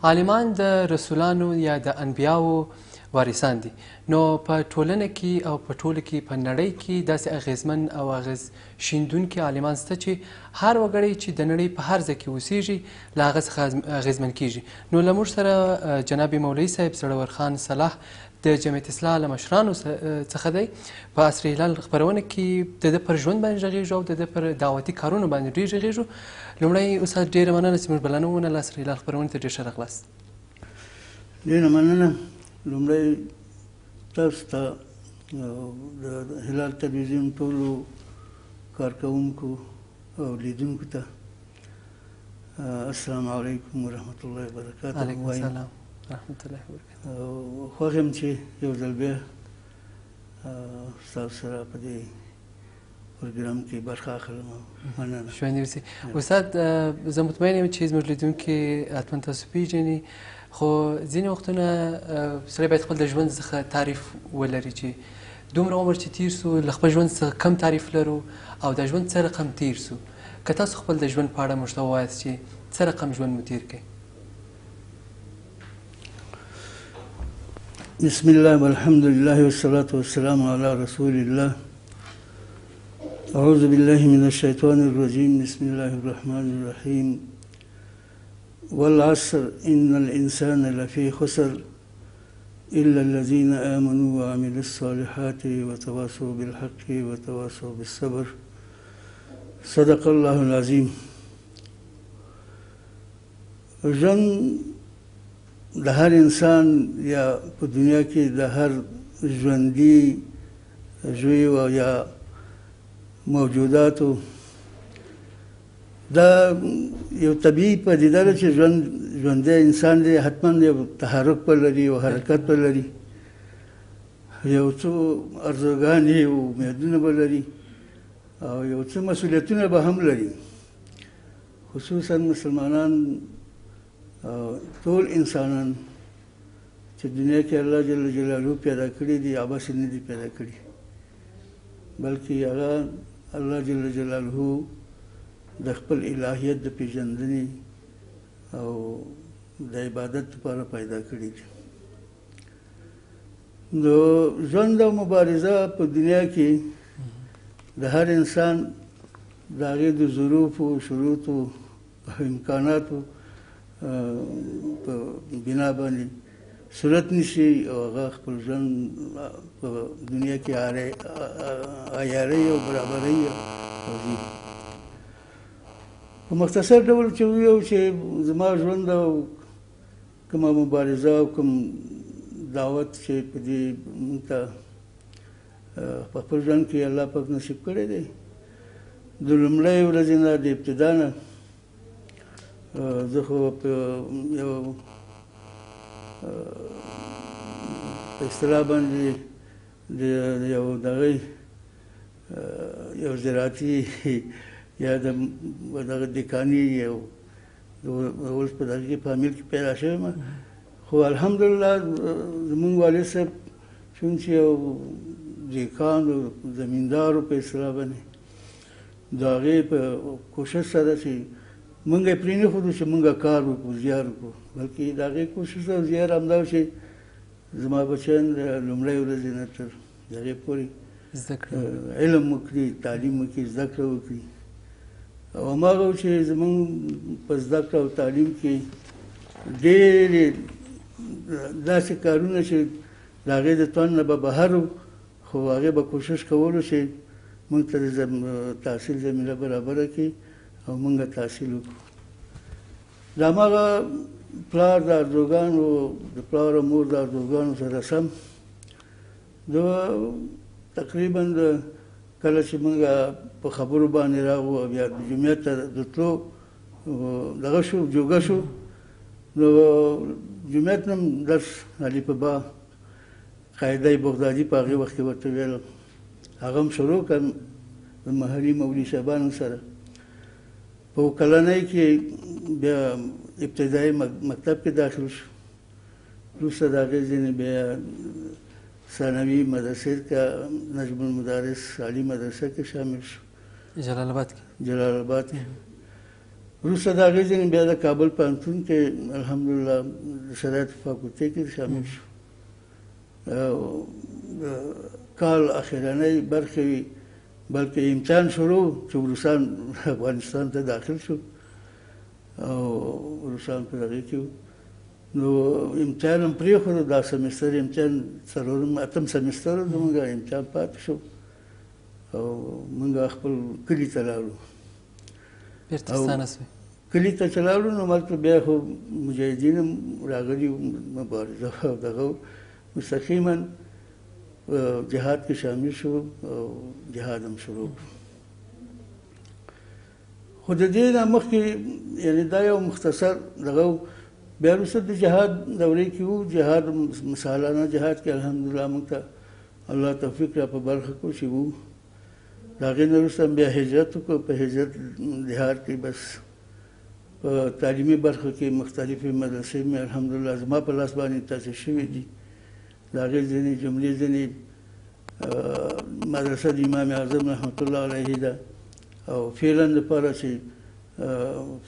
عالمان د رسولانو یا د انبیاو وارثان دي، نو په ټولنه کې او په ټوله کې په نړۍ کې داسې اغیزمن او اغیز شیندونکي عالمان شته چې هر وګړی چې د نړۍ په هر ځای کې اوسیږي له هغه څخه اغیزمن کیږي. نو له موږ سره جناب مولوي صاحب زړور خان صلاح د جمعیت اصلاح له مشرانو څخه دی. په عصر هلال خپرونه کې د ده پر ژوند باندې غږېږو او د ده پر دعوتي کارونو باندې ډېر غږېږو. لومړی استاد ډېره مننه چې موږ بلنه ومنله عصر هلال خپرونې ته ډېر ښه راغلاست. ډېره مننه. لومړی تاسو ته د هلال تلویزیون ټولو کارکوونکو او لیدونکو ته السلام علیکم ورحمت الله وبرکاته. علیکم السلام ورحمت الله وبرکاته. خوښ یم چې یو ځل بیا ستاسو سره په دې پروګرام کې برخه اخلم. مننه. ژوندي اوسئ. استاد زه مطمئن یم چې زموږ لیدونکي حتما تاسو پیژني، خو ځینې وختونه سړی باید خپل د ژوند څخه تعریف ولري چې دومره عمر چې تیر سو له خپل ژوند څخه کم تعریف لرو او د ژوند څه رقم تیر سو. که تاسو خپل د ژوند په اړه موږ ته ووایاست چې څه رقم ژوند مو تیر کړی. بسم الله والحمد لله والصلاة والسلام على رسول الله. أعوذ بالله من الشيطان الرجيم. بسم الله الرحمن الرحيم. والعصر إن الإنسان لفي خسر إلا الذين آمنوا وعملوا الصالحات وتواصوا بالحق وتواصوا بالصبر. صدق الله العظيم. ژوند د هر انسان یا په دنیا کې د هر ژوندي ژویو یا موجوداتو دا یو طبیعي پدیده ده چې ژوندی انسان دی حتما یو تحرک به لري، یو حرکت به لري، یو څو ارزوګانې او امیدونه به لري او یو څه مسؤلیتونه به هم لري. خصوصا مسلمانان ټول انسانان چې دنیا کې الله جل جلاله پیدا کړي دي عبث نه دي پیدا کړي، بلکې هغه الله جل جلاله د خپل الهیت د پیژندنې او د عبادت لپاره پیدا کړي دي. د ژوند او مبارزه په دنیا کې د هر انسان د هغې د ظروفو، شروطو او امکاناتو په بنا باندې صورت نیسي او هغه خپل ژوند په دنیا کې عیارۍ او برابرۍ توضیح. په مختصر ډول چې ووایو چې زما ژوند او کومه مبارزه او کوم دعوت چې په دې موږ ته په خپل ژوند کې الله پاک نصیب کړی دی، د لومړۍ ورځې نه د ابتدا نه زه خو په یو په اصطلاح باندې د یو دغه یو زراعتي یا دغه دکاني یو اوس په دغه کې په امیر کې پیدا شوی یم. خو الحمدلله زمونږ والد صاحب چون چې یو دیکان او زمیندار په اصطلاح باندې د هغې په کوشش سره چې مونږ یې پرېنښودو چې مونږ کار وکړو، زیار وکړو، بلکې د هغې کوشش او زیار همدا و چې زما بچیان د لومړۍ ورځې نه تر هغې پورې علم وکړي، تعلیم وکړي، زده کړه وکړي. او هماغه و چې زمونږ په زده کړه او تعلیم کې ډېرې داسې کارونه چې د هغې د توان نه به بهر و، خو هغې به کوشش کولو چې مونږ ته د تحصیل زمینه برابره کړي او مونږ تحصیل وکړو. د هماغه پلار د ارزوګانو د پلار او مور د ارزوګانو سره سم د تقریبا د کله چې مونږ په خبرو باندې راغلو او بیا جمعیت ته د تلو دغه شو جوګه شو، نو جمعیت نه درس علي په با قاعده بغدادي په هغې وخت کې ورته ویل، هغه هم شروع کړم د محلي مولوي صاحبانو سره. په کلنۍ کې بیا ابتدایي مکتب کې داخل شو، وروسته د هغې ځینې بیا ثانوي مدرسې کې نجم المدارس عالي مدرسه کې شامل شو، جلال آباد کې. وروسته د هغې ځینې بیا د کابل پوهنتون کې الحمدلله د شرایطو فاکولټې کې شامل شو. کال اخرنۍ برخې وي بلکې امتحان شروع چې روسان افغانستان ته داخل شو او روسان په هغې کې وو. نو امتحان هم پرېښودو، دا سمستر امتحان اتم سمستر زموږ امتحان پاتې شو او موږ خپل کلي ته لاړو. بیرته ستانه سوئ؟ کلي ته چې لاړو نو هلته بیا خو مجاهدین هم راغلي وو، مبارزه او دغه مستقیما جهاد کې شامل شو او جهاد هم شروع کړو. خو د دې نه مخکې یعنې دا یو مختصر دغه بیا وروسته د جهاد دورې کې وو. جهاد سالانه جهاد کې الحمدلله موږ ته الله توفیق را په برخه کړو چې وو. د هغې نه وروسته بیا هجرت وکړو. په هجرت جهاد کې بس په تعلیمي برخه کې مختلفې مدرسې مې الحمدلله زما په لاس باندې تاسیس شوي دي. د هغې ځینې جملې ځینې مدرسه د امام اعظم رحمت الله علیه ده او فعلا دپاره چې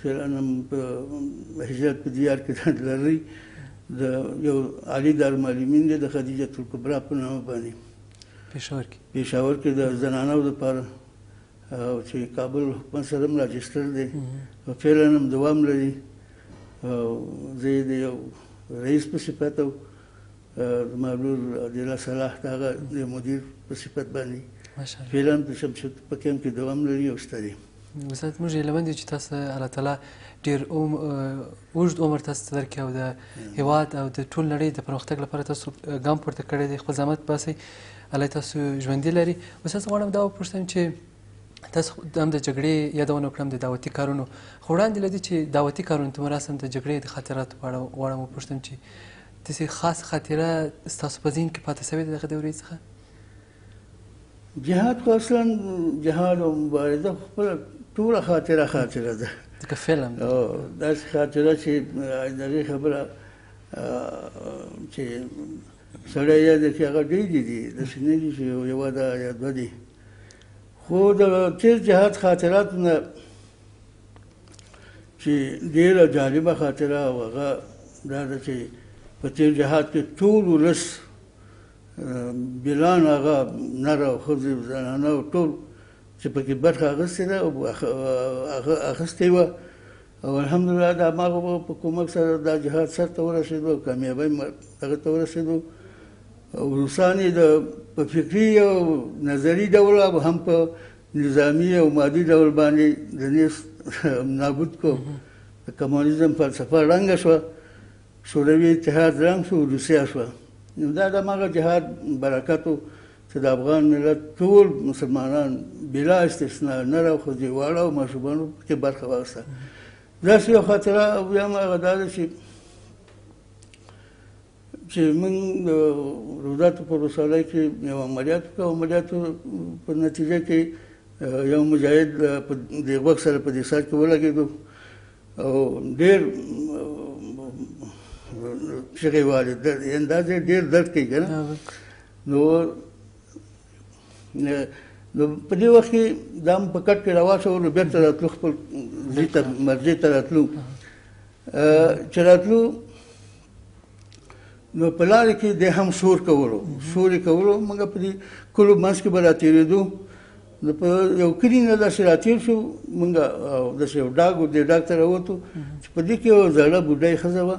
فعلا هم په هجرت په دیار کې لري د یو عالي دارالمعلمین دی د خدیجة الکبرا په نامه باندې پېښور کې د زنانو دپاره او چې کابل حکومت سره هم راجسټر دی او فعلا هم دوام لري. او زه یې د یو رئیس په صفت او زما لور عادله صلاح د هغه د مدیر په صفت باندې فعلا په شمشد په کمپ کې دوام لري او شته دی. استاد موږ هیله مند یو چې تاسو الله تعالی ډېر اوږد عمر تاسو ته درکړي او د هېواد او د ټول نړۍ د پرمختګ لپاره تاسو ګام پورته کړی دی، خپل زحمت باسئ، الله تاسو ژوندي لري. استاد زه غواړم دا وپوښتم چې تاسو هم د جګړې یادونه وکړم د دعوتي کارونو، خو وړاندې له دې چې دعوتي کارونو ته مراسم د جګړې د خاطراتو په اړه غواړم وپوښتم چې داسې خاص خاطره ستاسو په ذهن کې پاتې شوې ده دغه دورې څخه؟ جهاد خو اصلا جهاد او مبارزه خپله ټوله خاطره ده. لکه فلم داسې خاطره چې د هغې خبره چې سړی یاد کړي هغه ډېرې دي، داسې نه دي چې یوه ده یا دوه دي. خو د تېر جهاد خاطراتو نه چې ډېره جالبه خاطره او هغه دا ده چې په تېر جهاد کې ټول ولس بلان هغه نر او ښځې زنانه او ټول چې پکې برخه اخیستې ده او اخیستې وه او الحمدلله د هماغه په کومک سره دا جهاد سرته ورسېدو او کامیابۍ هغه ته ورسېدو. او روسان یې په فکري او نظري ډول او هم په نظامي او مادي ډول باندې د نیست نابود کړو. د کمونیزم فلسفه ړنګه شوه، شوروي اتحاد ړنګ شو، روسیه شوه. نو دا د هماغه جهاد برکت و چې د افغان ملت ټول مسلمانان بلا استثنا نر او ښځې واړه او ماشومانو پکې برخه واخیسته. داسې یو خاطره او بیا هم هغه دا ده چې موږ د روداتو په ولسوالۍ کې یو عملیات وکړو. عملیاتو په نتیجه کې یو مجاهد د غوږ سره په دې سر کې ولګېدو او ډېر چغې والې، یعنې دا ځای ډېر درد کوي که نه. نو په دې وخت کې دا هم په کټ کې راواچولو، بېرته راتلو، خپل ځای ته مرجع ته راتلو. چې راتلو نو په لارې کې دی هم شور یې کولو. موږ په دې کلو منځ کې به راتېرېدو. نو په یو کلي نه داسې راتېر شو موږ او داسې یو ډاګ و، دې ډاګ ته راووتو چې په دې کې یوه زړه بوډۍ ښځه وه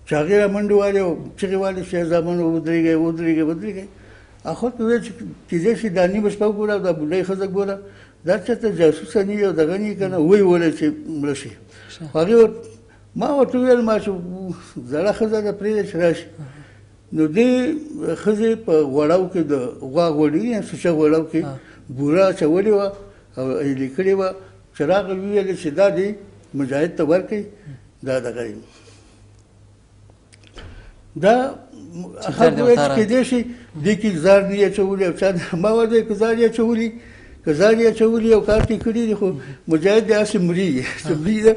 چې هغې را منډې والې او چغې والې چې زامنو ودرېږئ. اخر ته وویل چې کېدای شي دا نیمه شپه ګوره او دا بوډۍ ښځه ګوره دا چېرته جاسوسه نه وي او دغه نه وي که نه، ویې ویلی چې مړه شي. هغې ما ورته وویل ما چې زړه ښځه ده پرېږده چې راشي. نو دې ښځې په غوړاو کې د غوا غوړي سوچه غوړاو کې بوره اچولې وه او ایلې کړې وه چې راغله وویلې چې دا دې مجاهد ته ورکړئ، دا دغه دا خلک وایي چې کېدای شي دې کې زار نه یې اچولي او چا ما وایي که زار یې اچولي او کار کې کړي دي، خو مجاهد دی هسې مري چې مري ده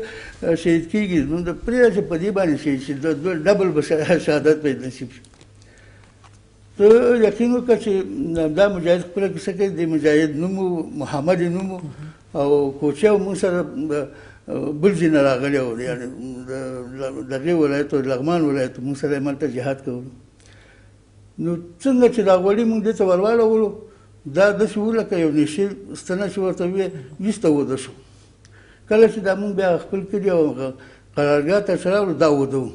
شهید کېږي. نو د پرېږده چې په دې باندې شهید شي، ډبل به شهادت به یې نصیب شي. ته یقین وکړه چې دا مجاهد خپله کیسه کوي. د مجاهد نوم و محمد یې نوم و او کوچه او موږ سره بل ځای نه راغلی و یعنې د دغې ولایت لغمان ولایت موږ سره یې هلته جهاد کولو. نو څنګه چې دا غوړي موږ دې ته ور واړولو دا داسې و لکه یو نشي ستنه چې ورته وې ویسته وده شو. کله چې دا موږ بیا خپل کلي او قرارګاه ته چې راغلو دا وده و.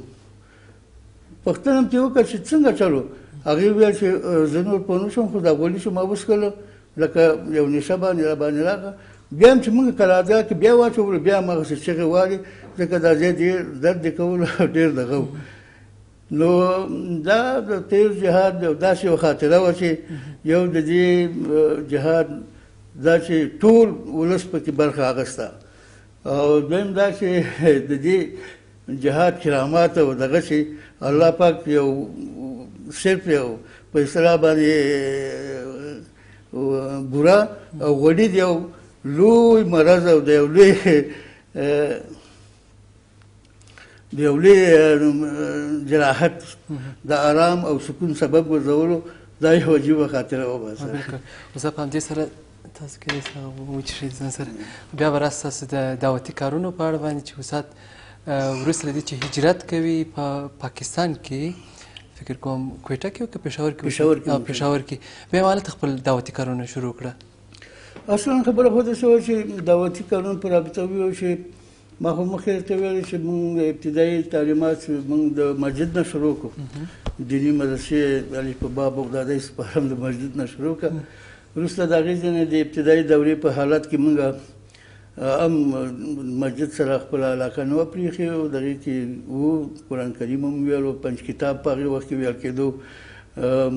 پوښتنه مې ترې وکړه چې څنګه چلو؟ هغې وویل چې زه نور پوه نه شوم خو دا غوړي چې ما وڅښله لکه یو نشه باندې راباندې راغله. بیا هم چې موږ قرارګاه کې بیا واچولو بیا هماغسې چغې والې ځکه دا ځای ډېر درد یې کولو ډېر دغه و. نو دا د تیر جهاد داسې یوه خاطره وه چې یو د دې جهاد دا چې ټول ولس پکې برخه اخیسته او دویم دا چې د دې جهاد کرامات او دغه چې الله پاک یو صرف یو په اصطلاح باندې بوره او غوړي د یو لوی مرض او د یو لوی جراحت د آرام او سکون سبب ګرځولو دا یو عجیبه خاطره وه. بس زه په همدې سره تاسو کلی وچښئ ځان سره بیا به راست تاسو د دعوتي کارونو په اړه باندې چې وسات وروسته له دې چې هجرت کوي په پاکستان کې فکر کوم کویټه کې که پېښور کې؟ پېښور کې بیا یې هلته خپل دعوتي کارونه شروع کړه. اصلا خبره خو داسې وه چې دعوتي کارونه په رابطه وي چې ما خو مخکې درته ویلې چې موږ ابتدایي تعلیمات موږ د مسجد نه شروع کړو. دیني مدرسې الف په با بغدادۍ سپاره هم د مسجد نه شروع کړه. وروسته د هغې ځای نه د ابتدایي دورې په حالت کې موږ هم مسجد سره خپله علاقه نه وه پرېښې او د هغې کې وو قرآن کریم هم ویلو پنج کتاب په هغې وخت کې ویل کېدو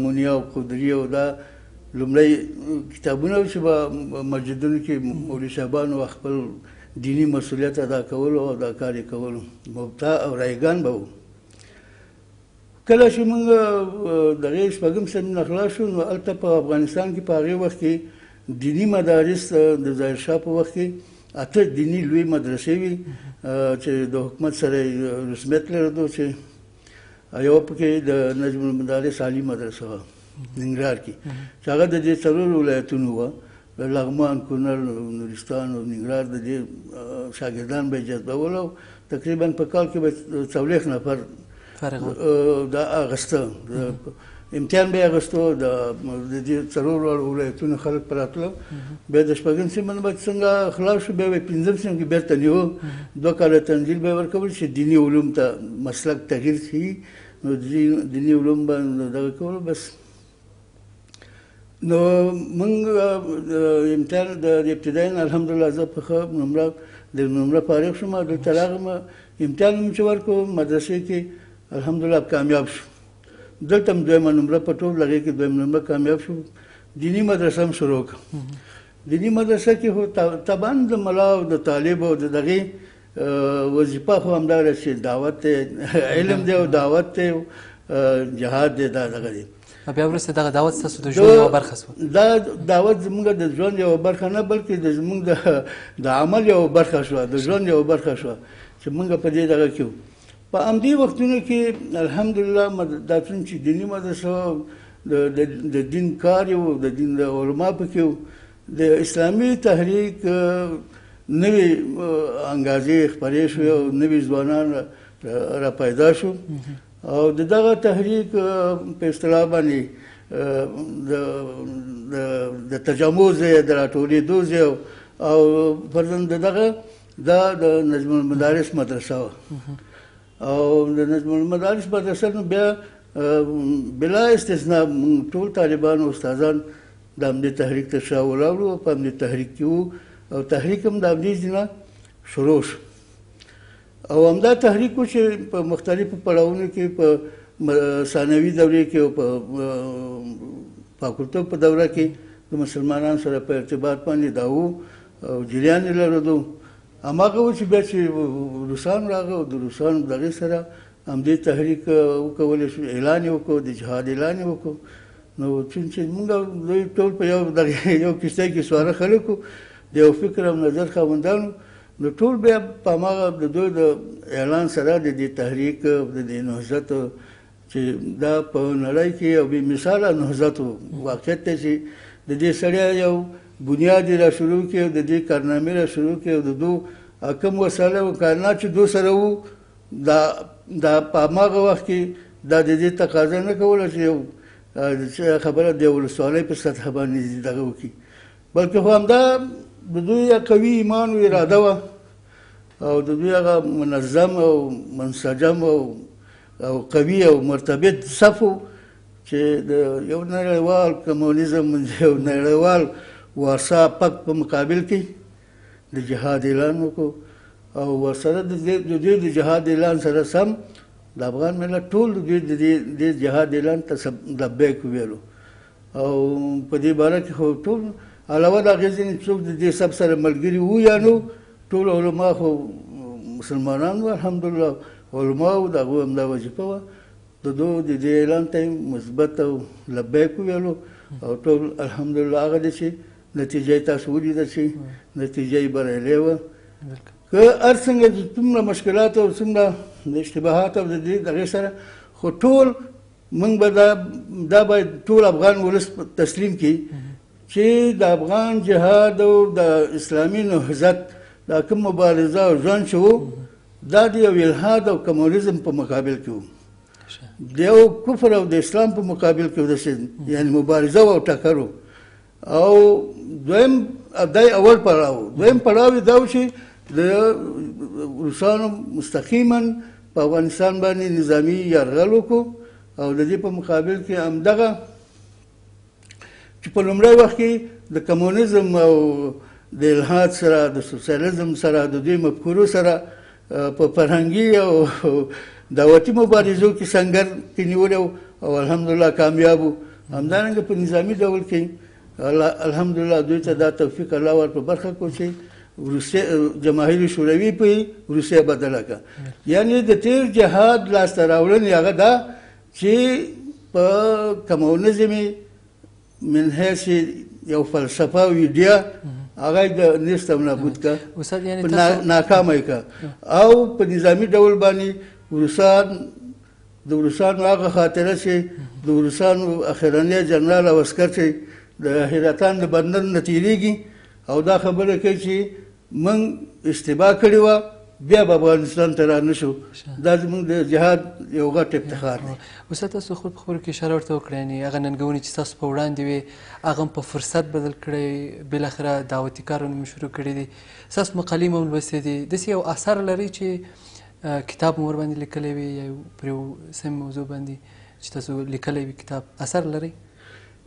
مونیا او قدري او دا لومړی کتابونه چې به مسجدونو کې مولوي صاحبانو خپل دینی مسؤلیت ادا کولو او دا کار یې کولو مبتع او رایګان به وو. کله چې موږ د هغې شپږم صنف نه خلاص شو نو هلته په افغانستان کې په هغې وخت کې دیني مدارس د ظاهرشاه په وخت کې 8 دیني لوی مدرسې وي چې د حکومت سره رسمیت لرلو چې یوه پکې د نجم المدارس عالي مدرسه وه ننګرهار کې چې هغه د دې 4 ولایتونو وه لغمان، کونړ، نورستان او ننګرهار د دې شاګردان به یې جذبول او تقریبا په کال کې به 40 نفر دا اخیسته امتحان به یې اخیستو د دې 4 ولایتونو خلک به راتله. بیا د شپږم صنف نه به څنګه خلاص شو بیا به یې 5م صنف کې بېرته نیوه 2 کاله تنزیل به یې ورکول چې دیني علوم ته مسلک تغییر شي نو دیني علوم به دغه کولو. بس نو موږ امتحان د ابتدایي نه الحمدلله زه په ښه نمره فارغ شوم او دلته راغلم امتحان مې چې ورکړو مدرسې کې الحمدلله کامیاب شو. دلته هم 2مه نمره په ټول هغې کې 2م نمره کامیاب شو. دیني مدرسه هم شروع کړه. دیني مدرسه کې خو طبعا د ملا او د طالب او د دغې وظیفه خو همدا ده چې دعوت دی علم دی او دعوت دی جهاد دی دا دغه دی. بیا وروسته دغه دعوت ستاسو د ژوند یوه برخه شوه؟ دا دعوت زموږ د ژوند یوه برخه نه بلکې زموږ د عمل یوه برخه شوه د ژوند یوه برخه شوه چې موږ په دې دغه کې وو. په همدې وختونو کې الحمدلله دا څومره چې دیني مدرسه د دین کار یو د دین د علما پکې وو د اسلامي تحریک نوې انګازې خپرې شوې او نوي ځوانان را پیدا شو او دغه تحریک په اصطلاح باندې د تجمع ځای د راټولېدو ځای او فرضاً دغه دا د نجم المدارس مدرسه وه او د نجم المدارس مدرسه نو بیا بلا استثناء ټول طالبان او استادان د همدې تحریک ته شا ولاړو او په همدې تحریک کې وو او تحریک هم د همدې ځای نه شروع شو او همدا تحریک و چې په مختلفو پړاوونو کې په ثانوي دورې کې او په فاکولټو په دوره کې د مسلمانانو سره په ارتباط باندې دا وو او جریان یې لرلو. هماغه و چې بیا چې روسان راغله او د روسانو دغې سره همدې تحریک وکولی شو اعلان یې وکړو د جهاد اعلان یې وکړو. نو چونکې موږ دوی ټول په یو کښتۍ کې سواره خلک وو د یو فکر او نظر خاوندانو نو ټول بیا په هماغه د دوی د اعلان سره د دې تحریک د دې نهضت چې دا په نړۍ کې یو بې مثاله نهضت واقعیت دی چې د دې سړی یو بنیاد یې را شروع کړي او د دې کارنامې را شروع کړي او د دو کوم وسایل او امکانات چې دو سره وو دا په هماغه وخت کې دا د دې تقاضا نه کوله چې یو خبره د ولسوالۍ په سطحه باندې دغه وکړي، بلکې خو همدا د دوی قوي ایمان و اراده وه او د دوی هغه منظم او منسجم او قوي او مرتبط صف و چې د یو نړیوال کمونیزم یو نړیوال وارسا پک په مقابل کې د جهاد اعلان وکړو او ورسره د دوی د جهاد اعلان سره سم د افغان ملت ټول د دوی د جهاد اعلان ته لبیک وویلو او په دې باره کې خو ټول علاوه د هغې ځینې څوک د دې سب سره ملګري وو یا نو ټول علما خو مسلمانان وو الحمدلله علما وو د هغوی همدا وظیفه وه د دو د دې اعلان ته یې مثبت او لبیک وویلو او ټول الحمدلله هغه دی چې نتیجه یې تاسو ولیده چې نتیجه یې بریالۍ وه که هر څنګه څومره مشکلات او څومره د اشتباهات او د دې دغې سره خو ټول موږ به دا باید ټول افغان ولس تسلیم کړي چې د افغان جهاد او د اسلامي نهضت دا کوم مبارزه او ژوند چې و دا د یو الحاد او کمونیزم په مقابل کې و، د یو کفر او د اسلام په مقابل کې وداسې یعنې مبارزه او ټکر و. او دویم دی اول پړاو دویم پړاو یې دا و چې د روسانو مستقیما په افغانستان باندې نظامي یرغل وکړو او د دې په مقابل کې همدغه چې په لومړی وخت کې د کمونیزم او د الحاد سره د سوسیالیزم سره د دوی مفکورو سره په فرهنګي او دعوتي مبارزو کې سنګر کې نیولی او الحمدلله کامیاب وو. همدارنګه په نظامي ډول کې الحمدلله دوی ته دا توفیق الله ور په برخه کړو چې جماهیر شوروي په روسیه بدله کړه. یعنې د تیر جهاد لاسته راوړنې هغه دا چې په کمونیزم من حیث یو فلسفه او ایډیا هغه د نیست او نابود کړه، ناکامه یې کړه او په نظامي ډول باندې د روسانو هغه خاطره چې د روسانو اخرنی جنرال او عسکر چې د حیرتان د بندر نه تېرېږي او دا خبره کوي چې موږ اشتباه کړې وه بیا به افغانستان ته را نه شو. دا زموږ د جهاد یو غټ افتخار دی. استاد تاسو خپل په خبرو کې اشاره ورته وکړه یعنې هغه ننګونې چې ستاسو په وړاندې وې هغه هم په فرصت بدل کړی، بالاخره دعوتي کارونه مو شروع کړي دي، ستاسو مقالې مو لوستې دي، داسې یو اثر لرئ چې کتاب مو ورباندې لیکلی وي یا پر یو سم موضوع باندې چې تاسو لیکلی وي کتاب اثر لرئ؟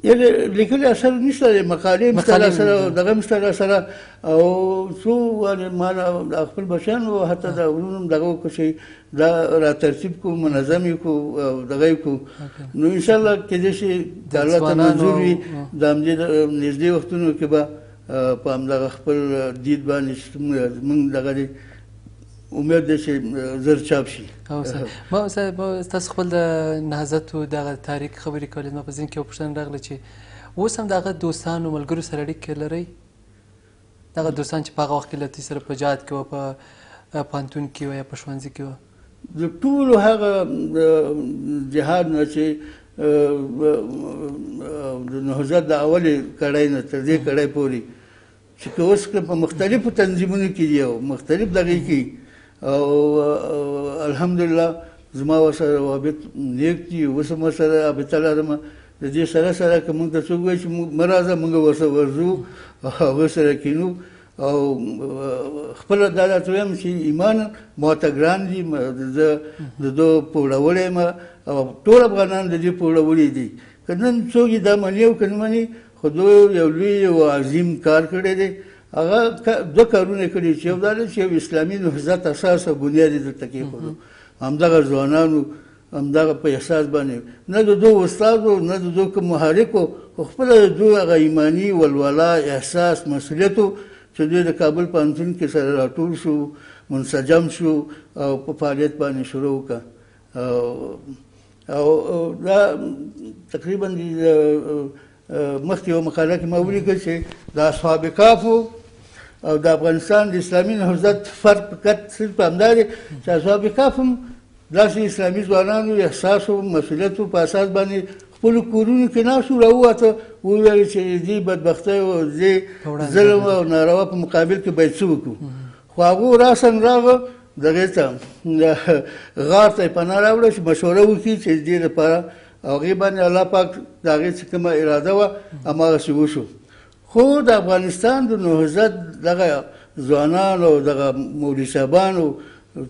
یعنې لیکلي اثر نشته دی، مقالې مې ستا سره دغه مې ستا سره او څو ما خپل بچیان و حتی د ورونو هم دغه وکړو چې دا را ترتیب کړو منظم یې کړو او دغه یې کړو. نو انشاءالله کېدای شي د الله ته منظور وي د همدې نږدې وختونو کې به په همدغه خپل دید باندې زموږ دغه دی امید دی چې زر چاپ شي. ما تاسو خپل د نهضت او دغه تاریخ خبرې کولې، زما په ذهن کې یو پوښتنه راغله چې اوس هم د هغه دوستانو ملګرو سره اړیکې لرئ؟ دغه دوستان چې په هغه وخت کې له تاسو سره په جهاد کې وه، په پوهنتون کې وه یا په ښوونځي کې وه؟ د ټولو هغه جهاد نه چې د نهضت د اولې کړۍ نه تر دې کړۍ پورې چې که اوس په مختلفو تنظیمونو کې دي او مختلف دغې کې او الحمدلله زما ورسره روابط نیک دي، اوس هم ورسره رابطه لرم. د دې سره سره که موږ ته څوک وایي چې مه راځه موږ ورسره ورځو او هغه سره کینو او خپله دا راته وایم چې ایمان ماته ګران دي، زه د ده پوړولی یم او ټول افغانان د دې پوړولي دي. که نن څوک یې دا مني او که نه مني خو دوی یو لوی او عظیم کار کړی دی. هغه دوه کارونه کړي چې یو دا دی چې یو اسلامي نهضت اساس او بنیاد یې دلته کېښودو، همدغه ځوانانو همدغه په احساس باندې نه د دوی استاد و نه د دوی کوم محرک و، خو خپله د دوی هغه ایماني ولولا احساس مسؤلیت و چې دوی د کابل پوهنتون کې سره راټول شو، منسجم شو او په فعالیت باندې شروع وکړه. او دا تقریبا مخکې یو مقاله کې ما ولیکل چې د اصحاب کهف او د افغانستان د اسلامي نهضت فرق فقط صرف همدا دی چې اصحاب کهف هم داسې اسلامي ځوانانو احساس او مسؤلیت په اساس باندې خپلو کورونو کې ناست وو راووته وویل چې دې بدبختۍ او دې ظلم او ناروا په مقابل کې باید څه وکړو خو هغو راسن راغه دغې ته غار ته یې پناه راوړه چې مشوره وکړي چې دې لپاره او هغې باندې الله پاک د هغې څه کومه اراده وه هماغسې وشو خو د افغانستان د نهضت دغه ځوانان او دغه مولوي صاحبانو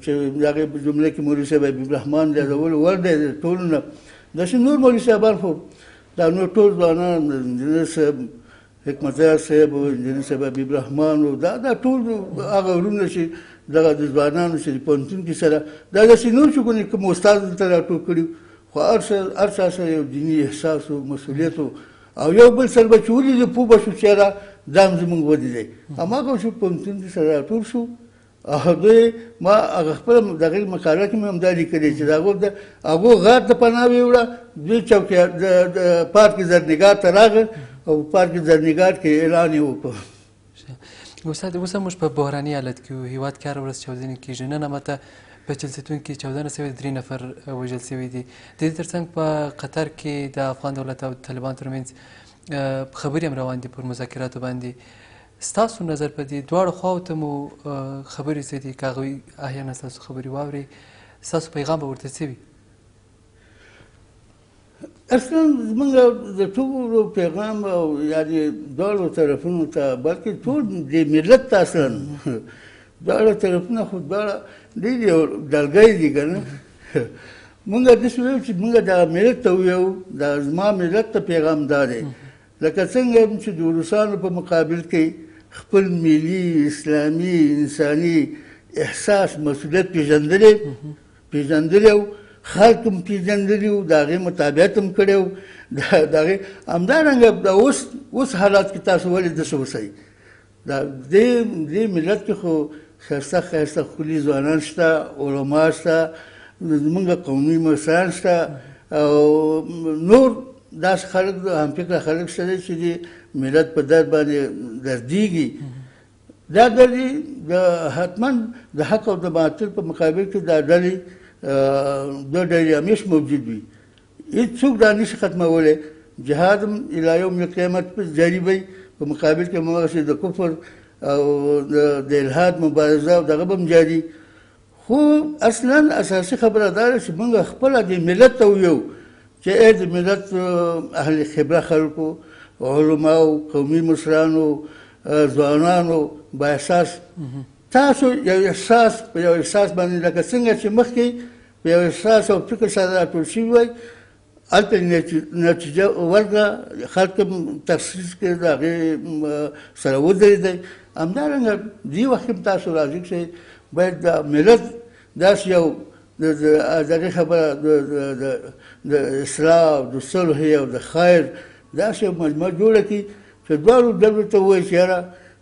چې د هغې په جمله کې مولوي صاحب حبیب الرحمن د یادولو وړ دی د ټولو نه داسې نور مولوي صاحبان خو دا نور ټول ځوانان انجینر صاحب حکمت یار صاحب او انجینر صاحب حبیب الرحمن او دا ټول هغه وروڼه چې دغه د ځوانانو چې د پوهنتون کې سره دا داسې نور چې کوم استاد دلته راټول کړي خو هر چا سره یو دیني احساس او مسؤلیت او یو بل سره به چې ولیدو پوه به شو چې یاره دا هم زموږ ودې دی هماغه چې پوهنتون کې سره راټول شو او دوی ما هغه خپله دغې مقاله کې مې همدا لیکلې چې د هغو غار ته پناه ویوړه دوی د پارک زرنګار ته راغل او پارک زرنګار کې اعلان یې وکړ استاد اوس هم موږ په بحراني حالت کې یو هېواد کې هره ورځ چاودنې کېږي نن هم حتی په چلسیتون کې 14 سوی 3 نفر وژل سوي دي د دې ترڅنګ په قطر کې د افغان دولت او طالبان ترمنځ خبرې هم روان دي پر مذاکراتو باندې ستاسو نظر په دې دواړو خواو ته مو خبرې څه دي که هغوی احیانا ستاسو خبرې واوري ستاسو پیغام به ورته څه وي اصلا زمونږ د ټولو پیغام او یعنې دواړو طرفونو ته بلکې ټول د ملت ته اصلا دواړه طرفونه خو دواړه ډېر یو ډلګۍ دي که نه مونږ داسې ویو چې مونږ دغه ملت ته ویو دا زما ملت ته پیغام دا دی لکه څنګه چې د روسانو په مقابل کې خپل ملي اسلامي انساني احساس مسؤلیت پیژندلی او خلک هم پیژندلي وو د هغې مطابقت هم کړی وو د هغې همدارنګه د اوس حالات کې تاسو ولې داسې اوسئ دې ملت کې خو ښایسته ښایسته ښکلي ځوانان شته علما شته زمونږ قومي مشران شته او نور داسې خلک همفکره خلک شته دی چې د ملت په درد باندې دردېږي دا ډلې حتما د حق او د باطل په مقابل کې دا ډلې دوه ډلې همیش موجود وي هېڅوک دا نشي ختمولی جهاد هم الی یوم القیامت جاري وي په مقابل کې هماغسې د کفر او د الحاد مبارزه او دغه به هم جاري خو اصلا اساسي خبره دا ده چې موږ خپله د ملت ته ویو چې ای د ملت اهل خبره خلکو علماو قومي مشرانو ځوانانو با احساس تاسو یو احساس په یو احساس باندې لکه څنګه چې مخکې په یو احساس او فکر سره راټول شوي وای هلته نتیجه ورکړه خلک هم تخصیص کړي د هغې سره ودرېدی همدارنګه دې وخت هم تاسو راضي کړئ باید د ملت داسې یو دغې خبره د اصلاح او د صلح او د خیر داسې یو مجموعه جوړه کړي چې دواړو ډلو ته ووایي چې یاره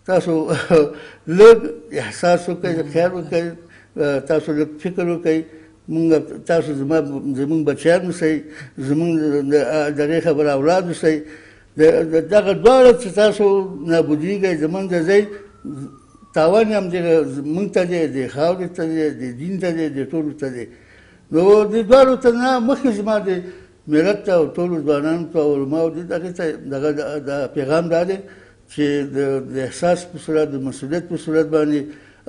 تاسو لږ احساس وکړئ خیر وکړئ تاسو لږ فکر وکړئ مونږ تاسو زمونږ بچیان اوسئ زمونږ دغې خبره اولاد اوسئ دغه دواړه چې تاسو نابودېږئ زمونږ د ځای تاوان هم مونږ ته دی د خاورې ته دی د دین ته دی د ټولو ته دی نو د دواړو ته نه مخکې زما د ملت ته او ټولو ځوانانو ته او علماو دغې ته دغه د پیغام دا دی چې د احساس په صورت د مسؤلیت په صورت باندې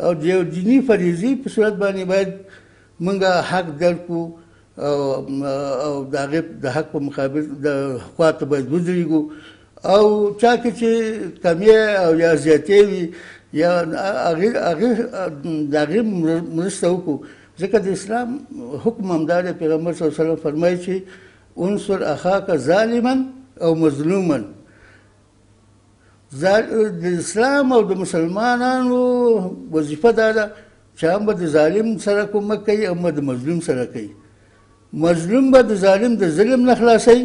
او د یو دیني فریضې په صورت باندې باید موږ حق درک کړو او د هغې د حق په مقابل د خوا ته باید ودرېږو او چا کې چې کمې او یا زیاتې وي یا د هغې مرسته وکړو ځکه د اسلام حکم همدا دی پیغمبر صلی الله علیه وسلم فرمایي چې انصر اخاک ظالما او مظلوما د اسلام او د مسلمانانو وظیفه دا ده چې هم به د ظالم سره کومک کوي هم به د مظلوم سره کوي مظلوم به د ظالم د ظلم نه خلاصوي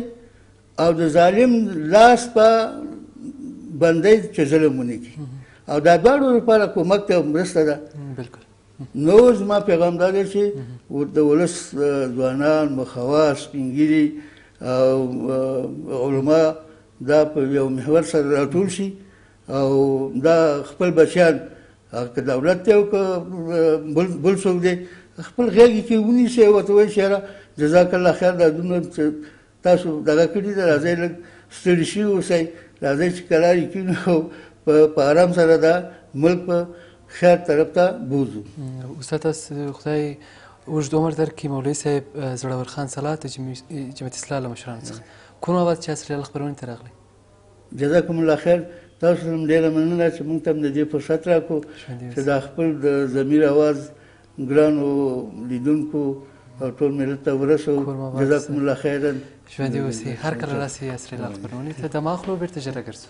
او د ظالم لاس په بندی چې ظلم ونه کړي او دا دواړو لپاره کومک ته مرسته ده نو زما پیغام دا دی چې د ولس ځوانان مخواس سپین ږیري او علما دا په یو محور سره راټول شي او دا خپل بچیان که دولت دی او که بل څوک دی خپل غېږې کې ونیسي او ورته ووایي چې یاره جزاک الله خیر دا دومره تاسو دغه کړي ده راځئ لږ ستړي شوي اوسئ راځئ چې کلارې کښېنو او په ارام سره دا ملک په خیر طرف ته بوځو. استاد تاسو خدای اوږد عمر درکړي. مولوي صاحب زړور خان صلات د جمعیت اصلاح له مشرانو څخه کوم اواز چې عصري خپرونې ته راغلی. جزاکم الله خیر. تاسو هم ډېره مننه چې موږ ته هم د دې فرصت راکړو چې دا خپل د ضمیر اواز ګرانو لیدونکو او ټول ملت ته ورسوو. جزاکم الله خیرا. ژوندي اوسئ. هر کله راسئ عصري خپرونې ته. دمه اخلو بېرته ژر راګرځو.